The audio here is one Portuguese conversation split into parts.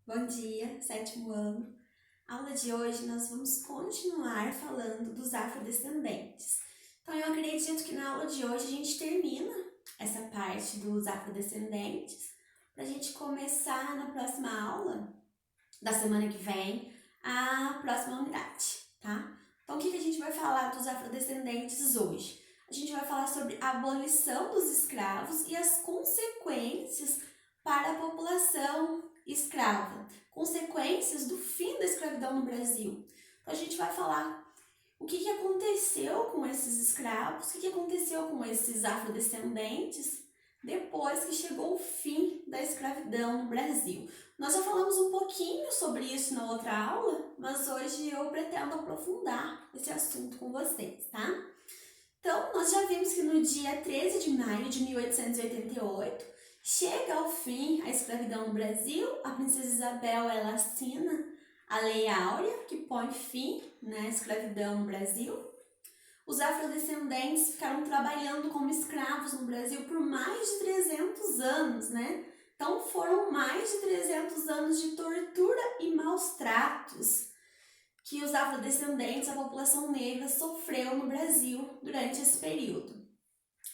Bom dia, sétimo ano. Aula de hoje nós vamos continuar falando dos afrodescendentes. Então eu acredito que na aula de hoje a gente termina essa parte dos afrodescendentes para a gente começar na próxima aula da semana que vem a próxima unidade, tá? Então o que a gente vai falar dos afrodescendentes hoje? A gente vai falar sobre a abolição dos escravos e as consequências para a população escrava, consequências do fim da escravidão no Brasil. Então a gente vai falar o que aconteceu com esses escravos, o que aconteceu com esses afrodescendentes depois que chegou o fim da escravidão no Brasil. Nós já falamos um pouquinho sobre isso na outra aula, mas hoje eu pretendo aprofundar esse assunto com vocês, tá? Então, nós já vimos que no dia 13 de maio de 1888, chega ao fim a escravidão no Brasil. A princesa Isabel, ela assina a Lei Áurea, que põe fim na escravidão no Brasil. Os afrodescendentes ficaram trabalhando como escravos no Brasil por mais de 300 anos, né? Então, foram mais de 300 anos de tortura e maus tratos que os afrodescendentes, a população negra, sofreu no Brasil durante esse período.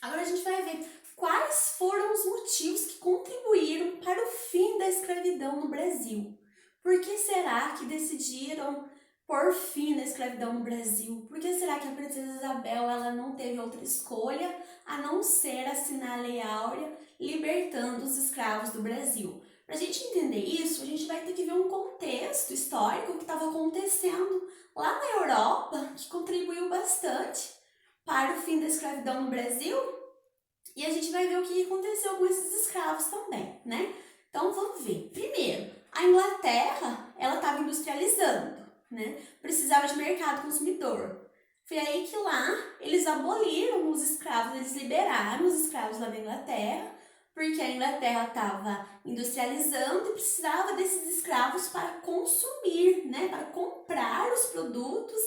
Agora a gente vai ver quais foram os motivos que contribuíram para o fim da escravidão no Brasil. Por que será que decidiram pôr fim na escravidão no Brasil? Por que será que a princesa Isabel ela não teve outra escolha a não ser assinar a Lei Áurea libertando os escravos do Brasil? Para a gente entender isso, a gente vai ter que ver um contexto histórico que estava acontecendo lá na Europa, que contribuiu bastante para o fim da escravidão no Brasil, e a gente vai ver o que aconteceu com esses escravos também, né? Então vamos ver. Primeiro, a Inglaterra, ela estava industrializando, né? Precisava de mercado consumidor. Foi aí que lá eles aboliram os escravos, eles liberaram os escravos lá da Inglaterra, porque a Inglaterra estava industrializando e precisava desses escravos para consumir, né? Para comprar os produtos,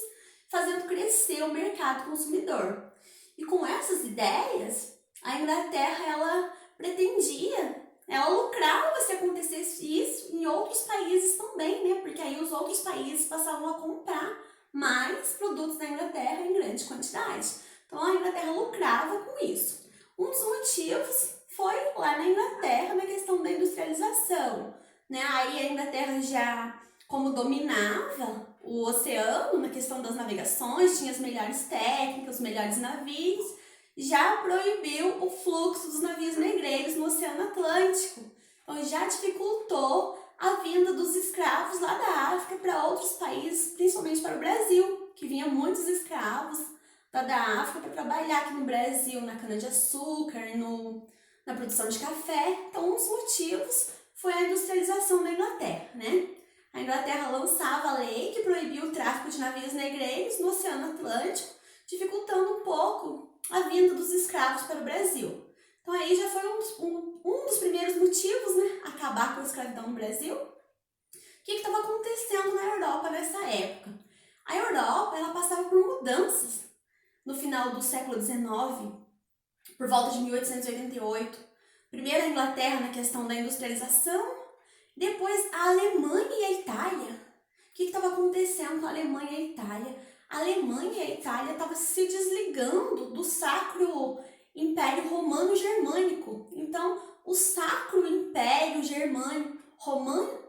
fazendo crescer o mercado consumidor. E com essas ideias, a Inglaterra ela pretendia, ela lucrava se acontecesse isso em outros países também, né? Porque aí os outros países passavam a comprar mais produtos da Inglaterra em grande quantidade. Então a Inglaterra lucrava com isso. Um dos motivos foi lá na Inglaterra na questão da industrialização, né? Aí a Inglaterra já, como dominava o oceano na questão das navegações, tinha as melhores técnicas, os melhores navios, já proibiu o fluxo dos navios negreiros no Oceano Atlântico. Então já dificultou a vinda dos escravos lá da África para outros países, principalmente para o Brasil, que vinha muitos escravos lá da África para trabalhar aqui no Brasil, na cana-de-açúcar, na produção de café. Então, um dos motivos foi a industrialização da Inglaterra, né? A Inglaterra lançava a lei que proibia o tráfico de navios negreiros no Oceano Atlântico, dificultando um pouco a vinda dos escravos para o Brasil. Então aí já foi um dos primeiros motivos, né? Acabar com a escravidão no Brasil. O que estava acontecendo na Europa nessa época? A Europa ela passava por mudanças no final do século XIX, por volta de 1888. Primeiro a Inglaterra na questão da industrialização, depois a Alemanha e a Itália. O que estava acontecendo com a Alemanha e a Itália? A Alemanha e a Itália estavam se desligando do Sacro Império Romano Germânico. Então, o Sacro Império Germânico Romano,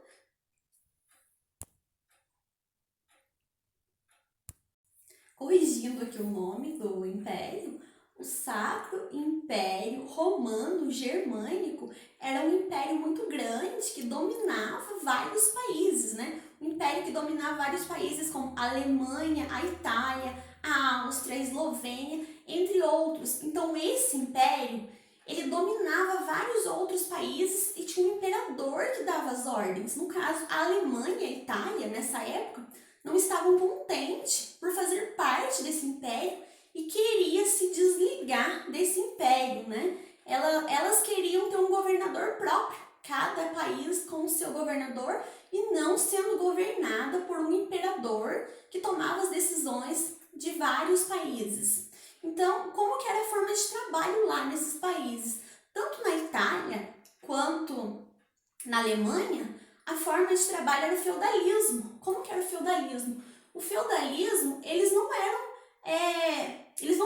corrigindo aqui o nome do império, o Sacro Império Romano Germânico era um império muito grande que dominava vários países, né? Um império que dominava vários países como a Alemanha, a Itália, a Áustria, a Eslovênia, entre outros. Então esse império, ele dominava vários outros países e tinha um imperador que dava as ordens. No caso, a Alemanha e a Itália, nessa época, não estavam contentes por fazer parte desse império e queria se desligar desse império, né? Elas queriam ter um governador próprio, cada país com o seu governador e não sendo governada por um imperador que tomava as decisões de vários países. Então, como que era a forma de trabalho lá nesses países? Tanto na Itália quanto na Alemanha, a forma de trabalho era o feudalismo. Como que era o feudalismo? O feudalismo, eles não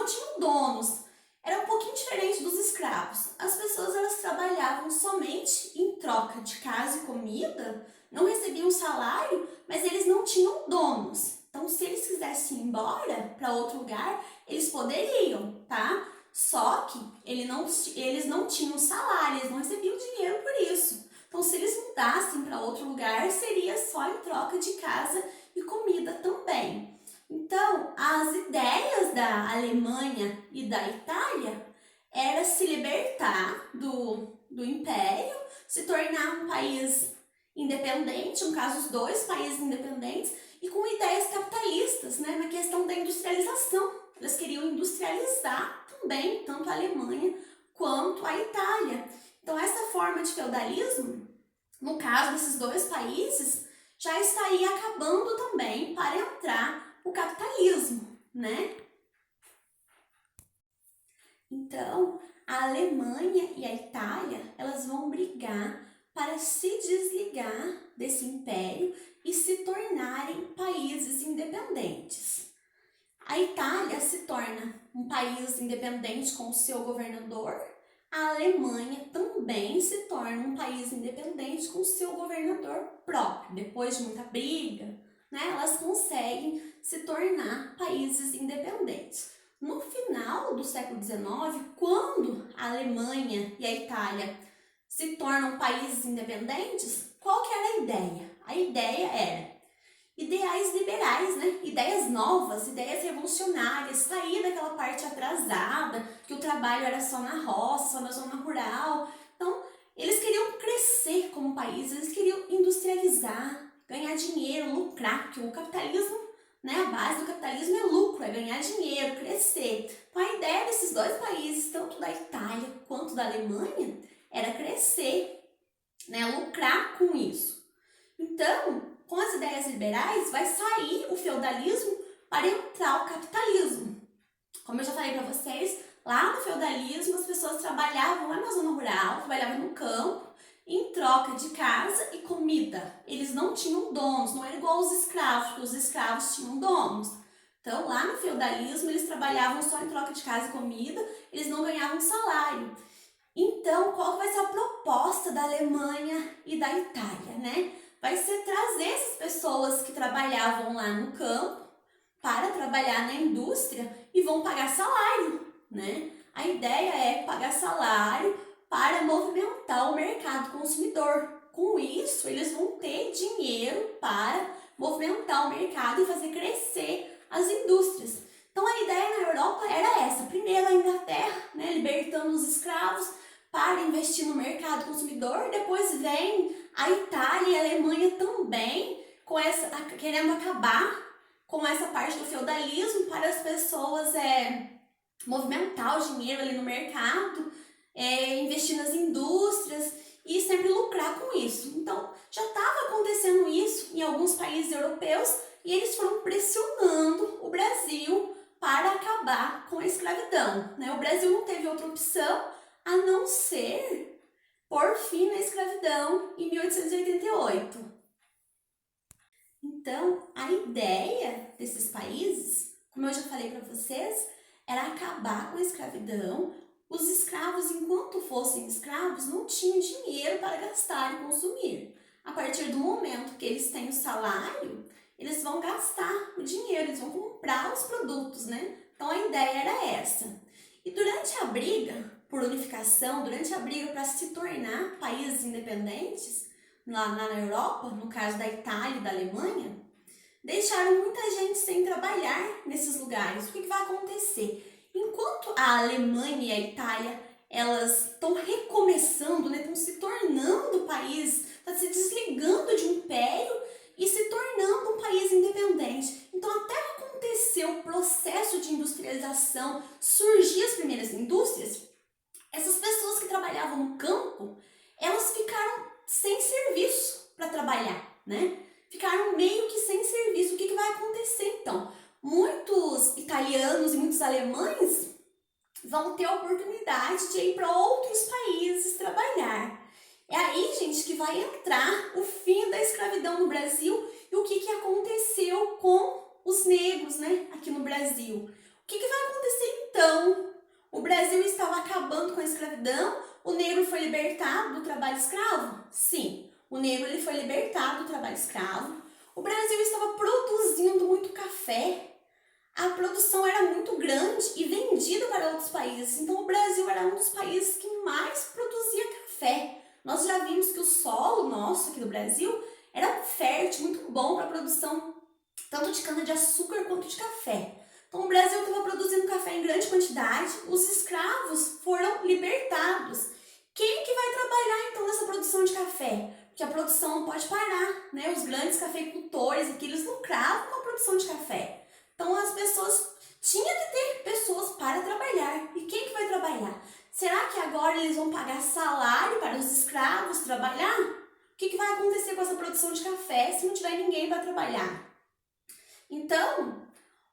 tinham donos. Era um pouquinho diferente dos escravos. As pessoas, elas trabalhavam somente em troca de casa e comida, não recebiam salário, mas eles não tinham donos. Então, se eles quisessem ir embora para outro lugar, eles poderiam, tá? Só que eles não tinham salário, eles não recebiam dinheiro por isso. Então, se eles mudassem para outro lugar, seria só em troca de casa e comida também. Então, as ideias da Alemanha e da Itália era se libertar do Império, se tornar um país independente, no caso, os dois países independentes, e com ideias capitalistas, né, na questão da industrialização. Eles queriam industrializar também, tanto a Alemanha quanto a Itália. Então, essa forma de feudalismo, no caso desses dois países, já estaria acabando também para entrar o capitalismo, né? Então, a Alemanha e a Itália, elas vão brigar para se desligar desse império e se tornarem países independentes. A Itália se torna um país independente com o seu governador. A Alemanha também se torna um país independente com o seu governador próprio. Depois de muita briga, né, elas conseguem se tornar países independentes. No final do século XIX, quando a Alemanha e a Itália se tornam países independentes, qual que era a ideia? A ideia era ideais liberais, né? Ideias novas, ideias revolucionárias, sair daquela parte atrasada, que o trabalho era só na roça, só na zona rural. Então, eles queriam crescer como país, eles queriam industrializar, ganhar dinheiro, lucrar, porque o capitalismo, né, a base do capitalismo é lucro, é ganhar dinheiro, crescer. Então, a ideia desses dois países, tanto da Itália quanto da Alemanha, era crescer, né, lucrar com isso. Então, com as ideias liberais, vai sair o feudalismo para entrar o capitalismo. Como eu já falei para vocês, lá no feudalismo as pessoas trabalhavam lá na zona rural, trabalhavam no campo, em troca de casa e comida. Eles não tinham donos, não era igual aos escravos, porque os escravos tinham donos. Então, lá no feudalismo, eles trabalhavam só em troca de casa e comida, eles não ganhavam salário. Então, qual vai ser a proposta da Alemanha e da Itália, né? Vai ser trazer essas pessoas que trabalhavam lá no campo para trabalhar na indústria e vão pagar salário, né? A ideia é pagar salário para movimentar o mercado consumidor. Com isso, eles vão ter dinheiro para movimentar o mercado e fazer crescer as indústrias. Então, a ideia na Europa era essa. Primeiro, a Inglaterra, né, libertando os escravos para investir no mercado consumidor. Depois vem a Itália e a Alemanha também querendo acabar com essa parte do feudalismo para as pessoas movimentar o dinheiro ali no mercado, investir nas indústrias e sempre lucrar com isso. Então, já estava acontecendo isso em alguns países europeus e eles foram pressionando o Brasil para acabar com a escravidão, né? O Brasil não teve outra opção a não ser por fim na escravidão em 1888. Então, a ideia desses países, como eu já falei para vocês, era acabar com a escravidão. Os escravos, enquanto fossem escravos, não tinham dinheiro para gastar e consumir. A partir do momento que eles têm o salário, eles vão gastar o dinheiro, eles vão comprar os produtos, né? Então, a ideia era essa. E durante a briga por unificação, durante a briga para se tornar países independentes, lá na Europa, no caso da Itália e da Alemanha, deixaram muita gente sem trabalhar nesses lugares. O que vai acontecer? Enquanto a Alemanha e a Itália, elas estão recomeçando, né, estão se tornando país, estão se desligando de um império e se tornando um país independente. Então, até acontecer o processo de industrialização, surgir as primeiras indústrias, essas pessoas que trabalhavam no campo, elas ficaram sem serviço para trabalhar, né? Ficaram meio que sem serviço. O que vai acontecer então? Muitos italianos e muitos alemães vão ter a oportunidade de ir para outros países trabalhar. É aí, gente, que vai entrar o fim da escravidão no Brasil e o que aconteceu com os negros, né, aqui no Brasil. O que vai acontecer então? O Brasil estava acabando com a escravidão? O negro foi libertado do trabalho escravo? Sim, o negro ele foi libertado do trabalho escravo. O Brasil estava produzindo muito café. A produção era muito grande e vendida para outros países. Então, o Brasil era um dos países que mais produzia café. Nós já vimos que o solo nosso aqui do Brasil era fértil, muito bom para a produção tanto de cana-de-açúcar quanto de café. Então, o Brasil estava produzindo café em grande quantidade, os escravos foram libertados. Quem que vai trabalhar, então, nessa produção de café? Porque a produção não pode parar, né? Os grandes cafeicultores aqui, eles lucravam com a produção de café. Então, as pessoas tinham que ter pessoas para trabalhar. E quem que vai trabalhar? Será que agora eles vão pagar salário para os escravos trabalhar? O que vai acontecer com essa produção de café se não tiver ninguém para trabalhar? Então,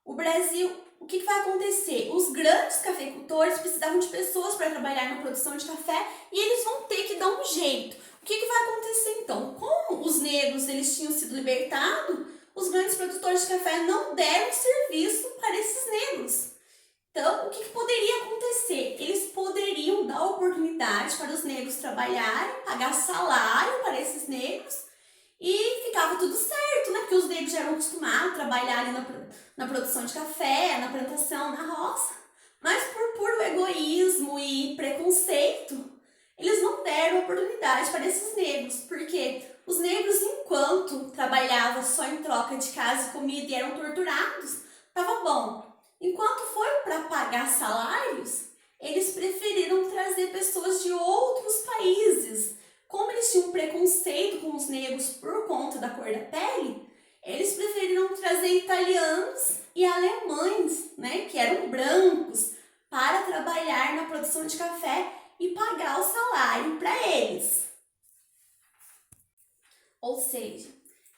o Brasil, o que vai acontecer? Os grandes cafeicultores precisavam de pessoas para trabalhar na produção de café e eles vão ter que dar um jeito. O que vai acontecer então? Como os negros eles tinham sido libertados, os grandes produtores de café não deram serviço para esses negros. Então, o que poderia acontecer? Eles poderiam dar oportunidade para os negros trabalharem, pagar salário para esses negros e ficava tudo certo, né? Porque os negros já eram acostumados a trabalhar ali na produção de café, na plantação, na roça. Mas por puro egoísmo e preconceito, eles não deram oportunidade para esses negros, porque os negros, enquanto trabalhavam só em troca de casa e comida e eram torturados, estava bom. Enquanto foi para pagar salários, eles preferiram trazer pessoas de outros países. Como eles tinham preconceito com os negros por conta da cor da pele, eles preferiram trazer italianos e alemães, né, que eram brancos, para trabalhar na produção de café e pagar o salário para eles. Ou seja,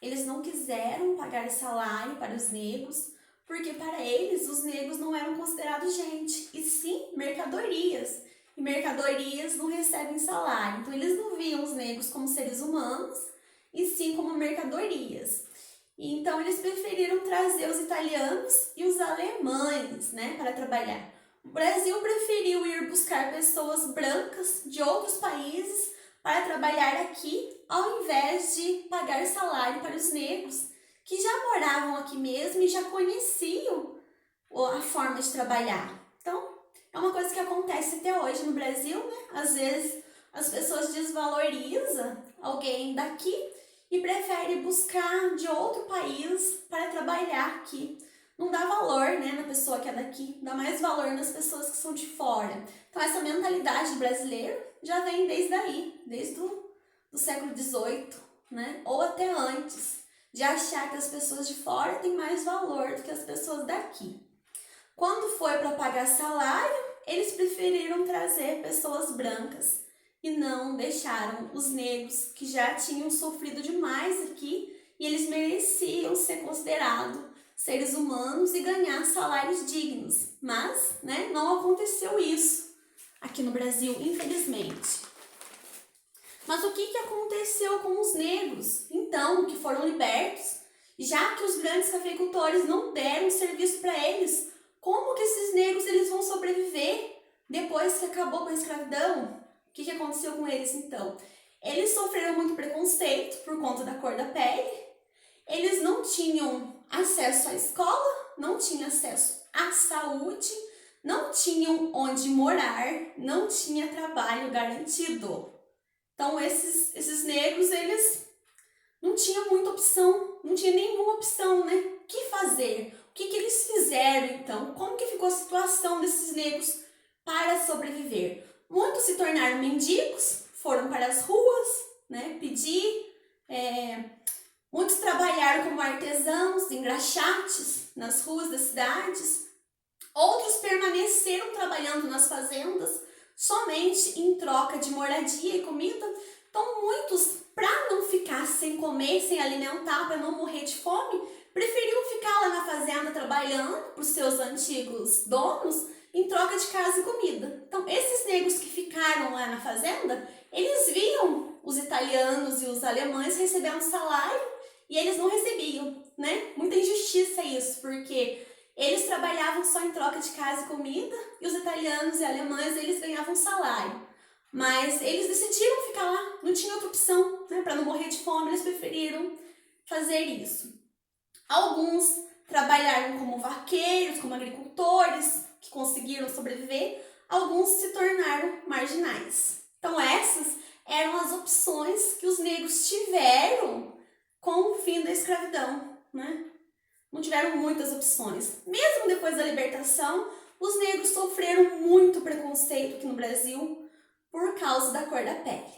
eles não quiseram pagar salário para os negros, porque para eles os negros não eram considerados gente, e sim mercadorias. E mercadorias não recebem salário. Então eles não viam os negros como seres humanos, e sim como mercadorias. E então eles preferiram trazer os italianos e os alemães, né, para trabalhar. O Brasil preferiu ir buscar pessoas brancas de outros países para trabalhar aqui, ao invés de pagar salário para os negros, que já moravam aqui mesmo e já conheciam a forma de trabalhar. Então, é uma coisa que acontece até hoje no Brasil, né? Às vezes as pessoas desvalorizam alguém daqui e preferem buscar de outro país para trabalhar aqui. Não dá valor, né, na pessoa que é daqui, dá mais valor nas pessoas que são de fora. Então essa mentalidade brasileira já vem desde aí, desde o século XVIII, né? Ou até antes, de achar que as pessoas de fora têm mais valor do que as pessoas daqui. Quando foi para pagar salário, eles preferiram trazer pessoas brancas e não deixaram os negros que já tinham sofrido demais aqui e eles mereciam ser considerados seres humanos e ganhar salários dignos. Mas, né, não aconteceu isso aqui no Brasil, infelizmente. Mas o que aconteceu com os negros, então, que foram libertos, já que os grandes cafeicultores não deram serviço para eles? Como que esses negros eles vão sobreviver depois que acabou com a escravidão? O que aconteceu com eles, então? Eles sofreram muito preconceito por conta da cor da pele, eles não tinham acesso à escola, não tinham acesso à saúde, não tinham onde morar, não tinha trabalho garantido. Então, esses negros, eles não tinham muita opção, não tinha nenhuma opção, né? O que fazer? O que eles fizeram, então? Como que ficou a situação desses negros para sobreviver? Muitos se tornaram mendigos, foram para as ruas, né? Pedir. Muitos trabalharam como artesãos, engraxates, nas ruas das cidades. Outros permaneceram trabalhando nas fazendas, somente em troca de moradia e comida. Então, muitos, para não ficar sem comer, sem alimentar, para não morrer de fome, preferiam ficar lá na fazenda trabalhando para os seus antigos donos em troca de casa e comida. Então, esses negros que ficaram lá na fazenda, Eles viam os italianos e os alemães recebendo salário e eles não recebiam, né? Muita injustiça isso, porque eles trabalhavam só em troca de casa e comida e os italianos e alemães, eles ganhavam salário. Mas eles decidiram ficar lá, não tinha outra opção, né? Para não morrer de fome, eles preferiram fazer isso. Alguns trabalharam como vaqueiros, como agricultores, que conseguiram sobreviver. Alguns se tornaram marginais. Então essas eram as opções que os negros tiveram com o fim da escravidão, né? Não tiveram muitas opções. Mesmo depois da libertação, os negros sofreram muito preconceito aqui no Brasil por causa da cor da pele.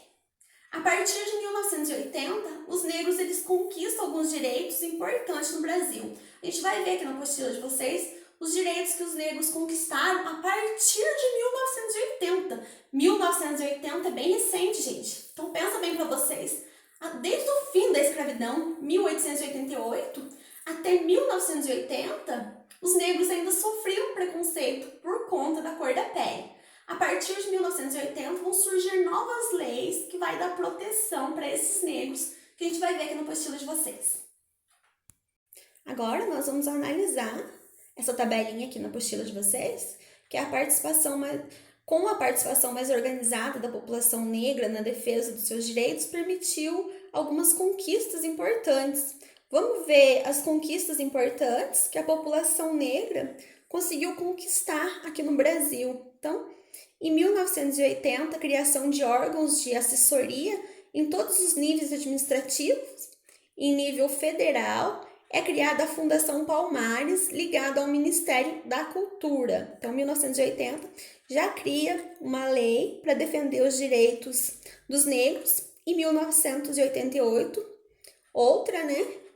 A partir de 1980, os negros eles conquistam alguns direitos importantes no Brasil. A gente vai ver aqui na apostila de vocês os direitos que os negros conquistaram a partir de 1980. 1980 é bem recente, gente. Então pensa bem para vocês. Desde o fim da escravidão, 1888, até 1980, os negros ainda sofriam preconceito por conta da cor da pele. A partir de 1980 vão surgir novas leis que vai dar proteção para esses negros, que a gente vai ver aqui na apostila de vocês. Agora nós vamos analisar essa tabelinha aqui na apostila de vocês, que é a participação mais organizada da população negra na defesa dos seus direitos, permitiu algumas conquistas importantes. Vamos ver as conquistas importantes que a população negra conseguiu conquistar aqui no Brasil. Então, em 1980, a criação de órgãos de assessoria em todos os níveis administrativos. Em nível federal, é criada a Fundação Palmares, ligada ao Ministério da Cultura. Então, em 1980, já cria uma lei para defender os direitos dos negros. Em 1988, outra,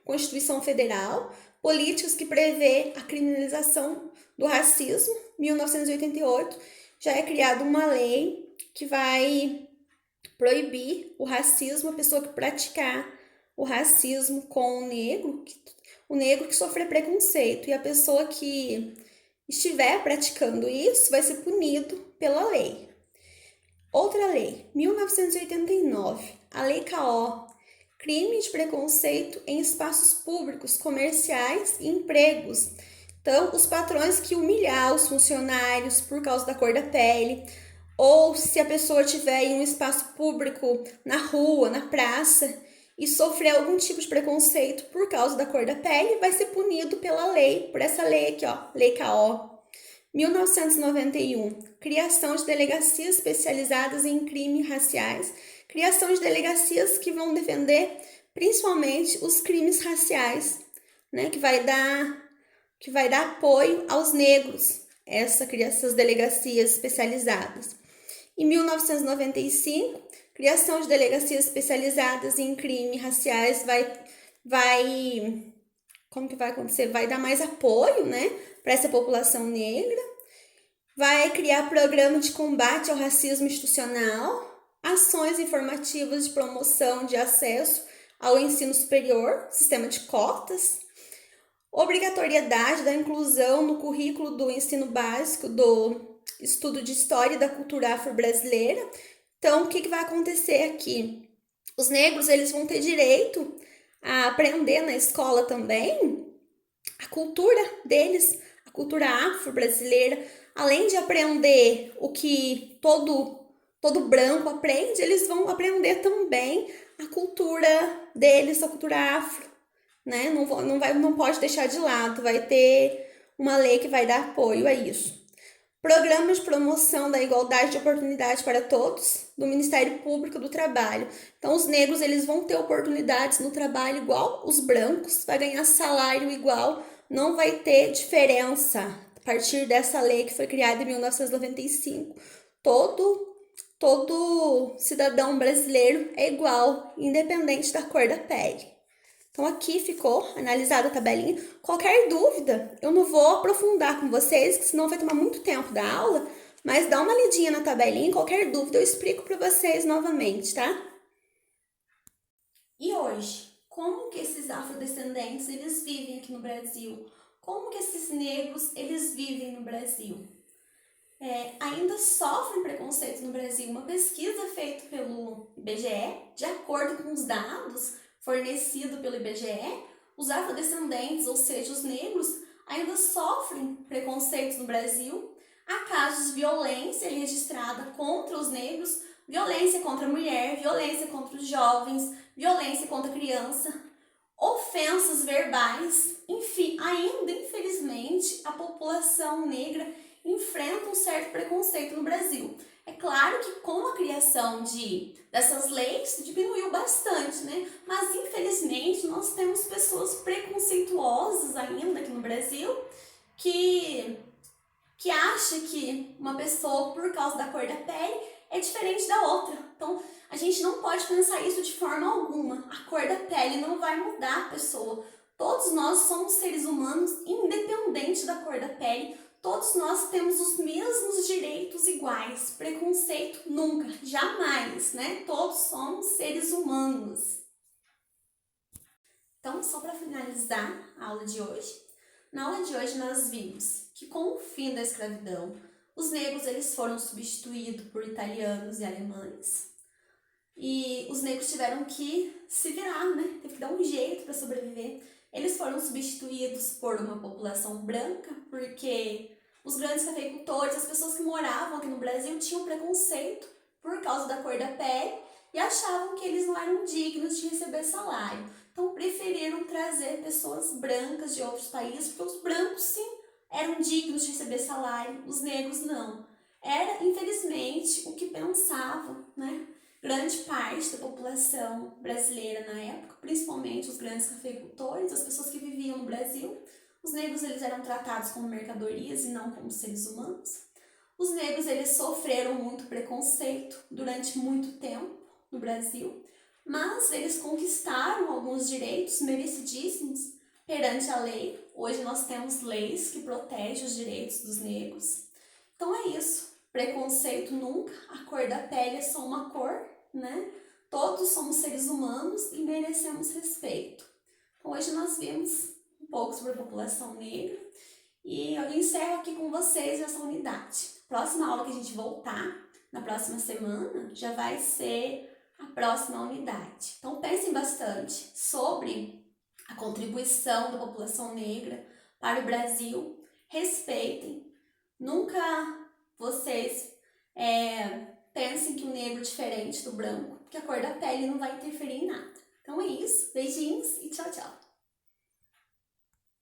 Constituição Federal, políticas que prevê a criminalização do racismo. 1988, já é criada uma lei que vai proibir o racismo, a pessoa que praticar o racismo com o negro que sofrer preconceito. E a pessoa que estiver praticando isso vai ser punido pela lei. Outra lei, 1989, a Lei K.O., crime de preconceito em espaços públicos, comerciais e empregos. Então, os patrões que humilhar os funcionários por causa da cor da pele, ou se a pessoa estiver em um espaço público, na rua, na praça, e sofrer algum tipo de preconceito por causa da cor da pele, vai ser punido pela lei, por essa lei aqui, ó, Lei K.O. 1991, criação de delegacias especializadas em crimes raciais, criação de delegacias que vão defender principalmente os crimes raciais, que vai dar apoio aos negros, essas delegacias especializadas. Em 1995, criação de delegacias especializadas em crimes raciais como que vai acontecer? Vai dar mais apoio, para essa população negra. Vai criar programa de combate ao racismo institucional, ações informativas de promoção de acesso ao ensino superior, sistema de cotas, obrigatoriedade da inclusão no currículo do ensino básico do estudo de história e da cultura afro-brasileira. Então, o que vai acontecer aqui? Os negros eles vão ter direito a aprender na escola também a cultura deles, a cultura afro-brasileira. Além de aprender o que todo branco aprende, eles vão aprender também a cultura deles, a cultura afro, Não pode deixar de lado, vai ter uma lei que vai dar apoio a isso. Programa de promoção da igualdade de oportunidade para todos, do Ministério Público do Trabalho. Então, os negros eles vão ter oportunidades no trabalho igual os brancos, vai ganhar salário igual, não vai ter diferença a partir dessa lei que foi criada em 1995. Todo cidadão brasileiro é igual, independente da cor da pele. Então, aqui ficou analisada a tabelinha. Qualquer dúvida, eu não vou aprofundar com vocês, que senão vai tomar muito tempo da aula, mas dá uma lidinha na tabelinha, qualquer dúvida eu explico para vocês novamente, tá? E hoje, como que esses afrodescendentes, eles vivem aqui no Brasil? Como que esses negros, eles vivem no Brasil? ainda sofrem preconceito no Brasil. Uma pesquisa feita pelo IBGE, de acordo com os dados fornecidos pelo IBGE, os afrodescendentes, ou seja, os negros, ainda sofrem preconceito no Brasil. Há casos de violência registrada contra os negros, violência contra a mulher, violência contra os jovens, violência contra a criança, ofensas verbais, enfim, ainda infelizmente a população negra enfrenta um certo preconceito no Brasil. É claro que com a criação dessas leis diminuiu bastante, né? Mas infelizmente nós temos pessoas preconceituosas ainda aqui no Brasil que acha que uma pessoa, por causa da cor da pele, é diferente da outra. Então, a gente não pode pensar isso de forma alguma. A cor da pele não vai mudar a pessoa. Todos nós somos seres humanos, independente da cor da pele. Todos nós temos os mesmos direitos iguais. Preconceito nunca, jamais, né? Todos somos seres humanos. Então, só para finalizar a aula de hoje, na aula de hoje nós vimos que com o fim da escravidão, os negros eles foram substituídos por italianos e alemães. E os negros tiveram que se virar, né? Teve que dar um jeito para sobreviver. Eles foram substituídos por uma população branca, porque os grandes cafeicultores, as pessoas que moravam aqui no Brasil, tinham preconceito por causa da cor da pele e achavam que eles não eram dignos de receber salário. Então preferiram trazer pessoas brancas de outros países, porque os brancos sim eram dignos de receber salário, os negros não. Era, infelizmente, o que pensavam, né? Grande parte da população brasileira na época, principalmente os grandes cafeicultores, as pessoas que viviam no Brasil. Os negros eles eram tratados como mercadorias e não como seres humanos. Os negros eles sofreram muito preconceito durante muito tempo no Brasil, mas eles conquistaram alguns direitos merecidíssimos perante a lei. Hoje nós temos leis que protegem os direitos dos negros. Então é isso. Preconceito nunca, a cor da pele é só uma cor, né? Todos somos seres humanos e merecemos respeito. Então, hoje nós vimos um pouco sobre a população negra e eu encerro aqui com vocês essa unidade. Próxima aula que a gente voltar, na próxima semana, já vai ser a próxima unidade. Então pensem bastante sobre a contribuição da população negra para o Brasil, respeitem, nunca vocês pensem que o negro é diferente do branco, porque a cor da pele não vai interferir em nada. Então é isso, beijinhos e tchau, tchau!